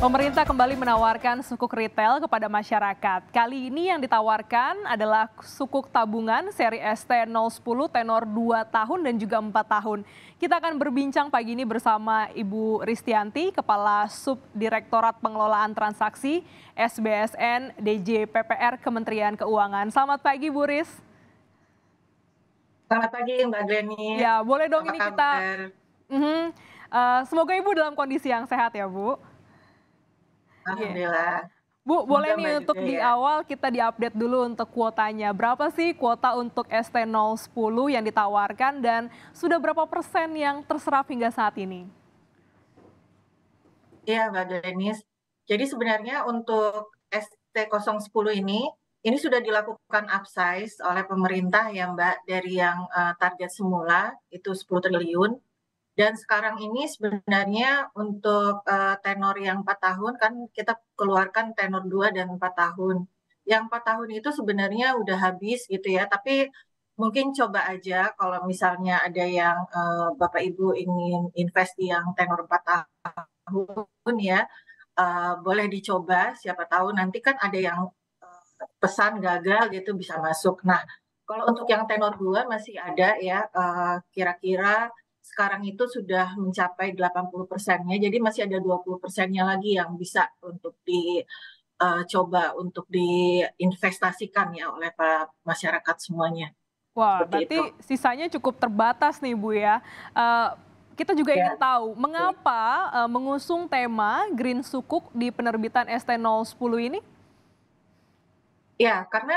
Pemerintah kembali menawarkan sukuk retail kepada masyarakat. Kali ini yang ditawarkan adalah sukuk tabungan seri ST010 tenor 2 tahun dan juga 4 tahun. Kita akan berbincang pagi ini bersama Ibu Ristianti, Kepala Subdirektorat Pengelolaan Transaksi SBSN DJ PPR Kementerian Keuangan. Selamat pagi Bu Ris. Selamat pagi Mbak Glennis, Ya, boleh dong apa ini kita. kabar? Mhm. Semoga Ibu dalam kondisi yang sehat ya Bu. Iya. Alhamdulillah, Bu, semoga boleh Mbak nih untuk juga di ya. awal kita diupdate dulu untuk kuotanya. Berapa sih kuota untuk ST010 yang ditawarkan dan sudah berapa persen yang terserap hingga saat ini? Iya Mbak Glennis, jadi sebenarnya untuk ST010 ini sudah dilakukan upsize oleh pemerintah ya Mbak, dari yang target semula itu 10 triliun, dan sekarang ini sebenarnya untuk tenor yang 4 tahun kan kita keluarkan tenor 2 dan 4 tahun. Yang 4 tahun itu sebenarnya udah habis gitu ya, tapi mungkin coba aja kalau misalnya ada yang Bapak Ibu ingin invest di yang tenor 4 tahun ya, boleh dicoba, siapa tahu nanti kan ada yang pesan gagal gitu bisa masuk. Nah, kalau untuk yang tenor 2 masih ada ya, kira-kira sekarang itu sudah mencapai 80%-nya, jadi masih ada 20%-nya lagi yang bisa untuk coba untuk diinvestasikan ya oleh masyarakat semuanya, Wah, seperti itu. berarti sisanya cukup terbatas nih Bu ya. Eh, Kita juga ingin Ya. tahu mengapa mengusung tema Green Sukuk di penerbitan ST010 ini? Ya, karena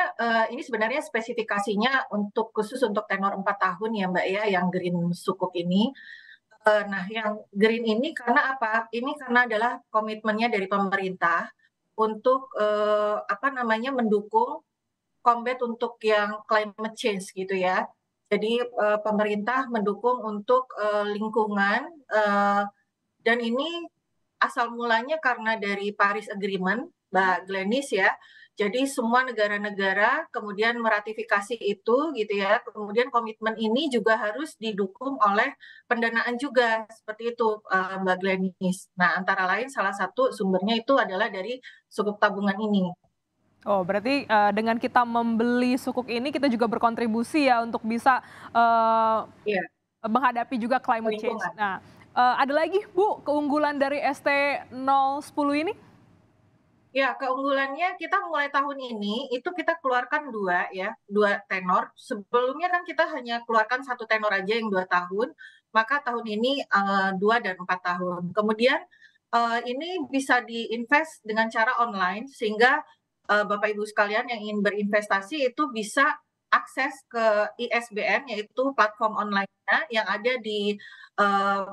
ini sebenarnya spesifikasinya khusus untuk tenor 4 tahun ya Mbak ya, yang Green Sukuk ini. Nah, yang green ini karena apa? Ini karena adalah komitmennya dari pemerintah untuk apa namanya, mendukung combat untuk yang climate change gitu ya. Jadi pemerintah mendukung untuk lingkungan, dan ini asal mulanya karena dari Paris Agreement, Mbak Glenis ya. Jadi semua negara-negara kemudian meratifikasi itu gitu ya. Kemudian komitmen ini juga harus didukung oleh pendanaan juga seperti itu Mbak Glenis. Nah, antara lain salah satu sumbernya itu adalah dari sukuk tabungan ini. Oh, berarti dengan kita membeli sukuk ini kita juga berkontribusi ya untuk bisa Iya, menghadapi juga climate change. lingkungan. Nah, ada lagi Bu keunggulan dari ST010 ini? Ya, keunggulannya kita mulai tahun ini itu kita keluarkan dua ya, dua tenor. Sebelumnya kan kita hanya keluarkan satu tenor aja yang 2 tahun, maka tahun ini 2 dan 4 tahun. Kemudian ini bisa diinvest dengan cara online sehingga Bapak Ibu sekalian yang ingin berinvestasi itu bisa akses ke ISBN yaitu platform online-nya yang ada di eh,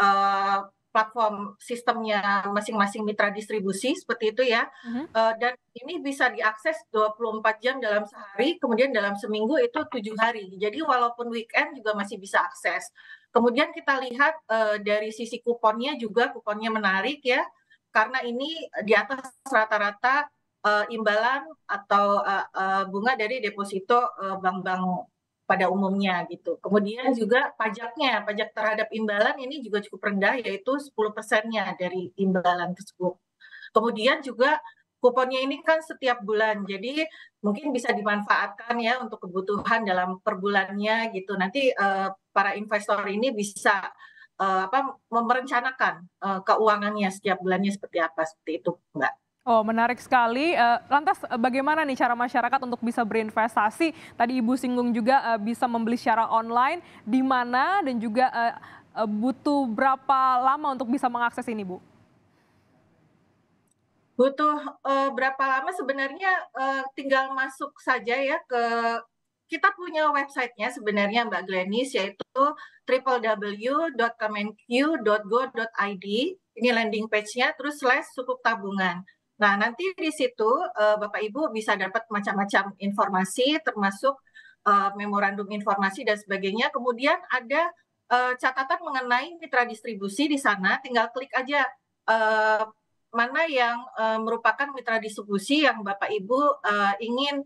eh, platform sistemnya masing-masing mitra distribusi seperti itu ya. Mhm. Dan ini bisa diakses 24 jam dalam sehari, kemudian dalam seminggu itu 7 hari. Jadi walaupun weekend juga masih bisa akses. Kemudian kita lihat dari sisi kuponnya juga, kuponnya menarik ya, karena ini di atas rata-rata imbalan atau bunga dari deposito bank-bank pada umumnya gitu. Kemudian juga pajaknya, pajak terhadap imbalan ini juga cukup rendah yaitu 10%-nya dari imbalan tersebut. Kemudian juga kuponnya ini kan setiap bulan, jadi mungkin bisa dimanfaatkan ya untuk kebutuhan dalam per bulannya gitu. Nanti para investor ini bisa merencanakan keuangannya setiap bulannya seperti apa, seperti itu, Mbak. Oh, menarik sekali. Lantas bagaimana nih cara masyarakat untuk bisa berinvestasi? Tadi Ibu singgung juga bisa membeli secara online, di mana dan juga butuh berapa lama untuk bisa mengakses ini, Bu? Butuh berapa lama sebenarnya tinggal masuk saja ya kita punya website-nya sebenarnya Mbak Glenis, yaitu www.kemenq.go.id. Ini landing page-nya, terus /sukuk tabungan. Nah, nanti di situ Bapak Ibu bisa dapat macam-macam informasi, termasuk memorandum informasi dan sebagainya. Kemudian ada catatan mengenai mitra distribusi di sana, tinggal klik aja eh, mana yang merupakan mitra distribusi yang Bapak Ibu ingin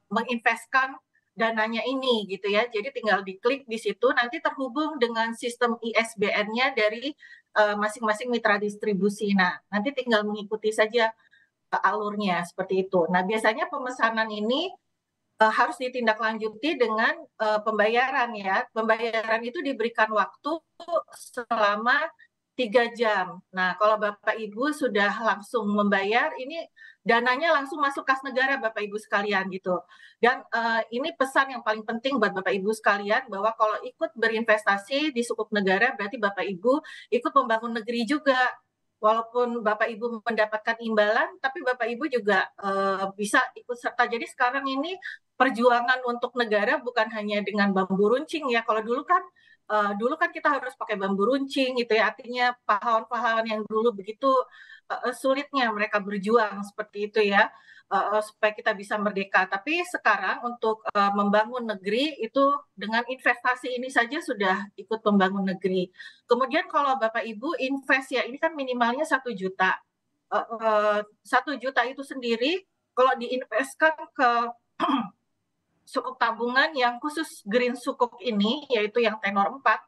menginvestkan dananya ini gitu ya. Jadi tinggal diklik di situ, nanti terhubung dengan sistem ISBN-nya dari masing-masing mitra distribusi. Nah, nanti tinggal mengikuti saja alurnya seperti itu. Nah, biasanya pemesanan ini harus ditindaklanjuti dengan pembayaran ya. Pembayaran itu diberikan waktu selama 3 jam. Nah, kalau Bapak Ibu sudah langsung membayar, ini dananya langsung masuk kas negara Bapak Ibu sekalian gitu. Dan ini pesan yang paling penting buat Bapak Ibu sekalian, bahwa kalau ikut berinvestasi di sukuk negara berarti Bapak Ibu ikut membangun negeri juga. Walaupun Bapak Ibu mendapatkan imbalan, tapi Bapak Ibu juga bisa ikut serta. Jadi sekarang ini perjuangan untuk negara bukan hanya dengan bambu runcing ya. Kalau dulu kan kita harus pakai bambu runcing gitu ya. Artinya pahlawan-pahlawan yang dulu begitu sulitnya mereka berjuang seperti itu ya, supaya kita bisa merdeka. Tapi sekarang untuk membangun negeri itu dengan investasi ini saja sudah ikut membangun negeri. Kemudian kalau Bapak Ibu invest ya, ini kan minimalnya 1 juta. 1 juta itu sendiri kalau diinvestkan ke sukuk tabungan yang khusus green sukuk ini, yaitu yang tenor 4,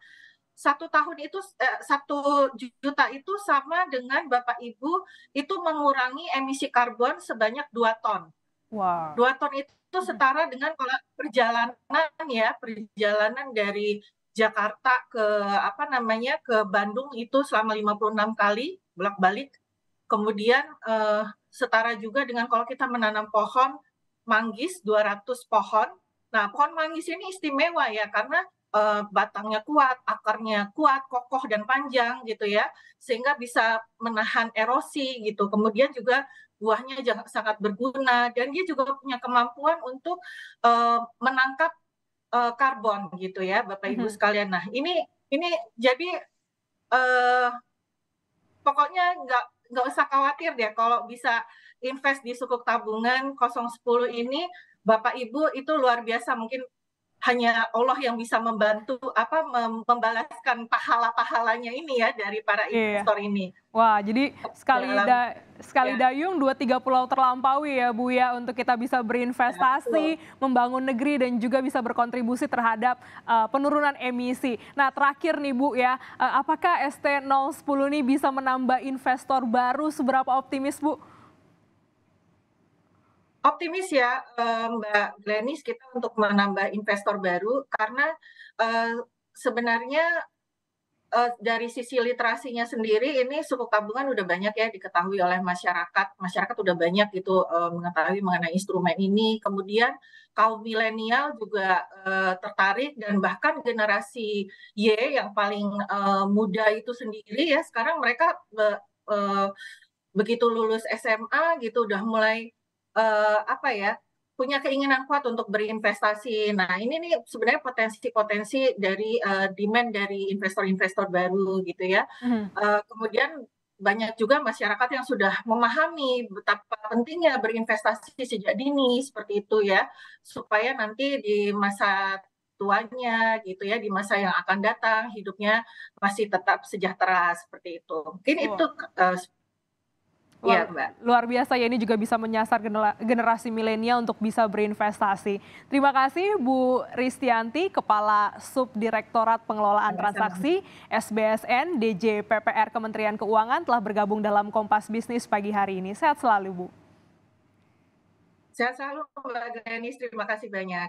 1 tahun itu 1 juta itu sama dengan Bapak Ibu itu mengurangi emisi karbon sebanyak 2 ton. Wow. 2 ton itu setara dengan kalau perjalanan dari Jakarta ke Bandung itu selama 56 kali bolak-balik. Kemudian setara juga dengan kalau kita menanam pohon manggis 200 pohon. Nah, pohon manggis ini istimewa ya, karena batangnya kuat, akarnya kuat, kokoh dan panjang gitu ya, sehingga bisa menahan erosi gitu. Kemudian juga buahnya sangat berguna, dan dia juga punya kemampuan untuk menangkap karbon gitu ya, Bapak Ibu sekalian. Nah, ini jadi pokoknya nggak usah khawatir deh kalau bisa invest di sukuk tabungan 010 ini, Bapak Ibu itu luar biasa. Mungkin hanya Allah yang bisa membantu membalaskan pahala-pahalanya ini ya dari para Iya. investor ini. Wah, jadi sekali Ya. dayung 2-3 pulau terlampaui ya Bu ya, untuk kita bisa berinvestasi, membangun negeri dan juga bisa berkontribusi terhadap penurunan emisi. Nah, terakhir nih Bu ya, apakah ST010 ini bisa menambah investor baru, seberapa optimis Bu? Optimis ya, Mbak Glenis, kita untuk menambah investor baru karena sebenarnya dari sisi literasinya sendiri ini sukuk tabungan udah banyak ya diketahui oleh masyarakat. Masyarakat udah banyak gitu mengetahui mengenai instrumen ini. Kemudian kaum milenial juga tertarik, dan bahkan generasi Y yang paling muda itu sendiri ya, sekarang mereka begitu lulus SMA gitu udah mulai punya keinginan kuat untuk berinvestasi. Nah, ini nih sebenarnya potensi-potensi dari demand dari investor-investor baru gitu ya. Kemudian banyak juga masyarakat yang sudah memahami betapa pentingnya berinvestasi sejak dini seperti itu ya, supaya nanti di masa tuanya gitu ya, di masa yang akan datang hidupnya masih tetap sejahtera seperti itu. Mungkin itu ya, Mbak. Luar biasa ya, ini juga bisa menyasar generasi milenial untuk bisa berinvestasi. Terima kasih Bu Ristianti, Kepala Subdirektorat Pengelolaan Transaksi SBSN DJ PPR Kementerian Keuangan, telah bergabung dalam Kompas Bisnis pagi hari ini. Sehat selalu Bu. Sehat selalu Mbak Glenis, terima kasih banyak.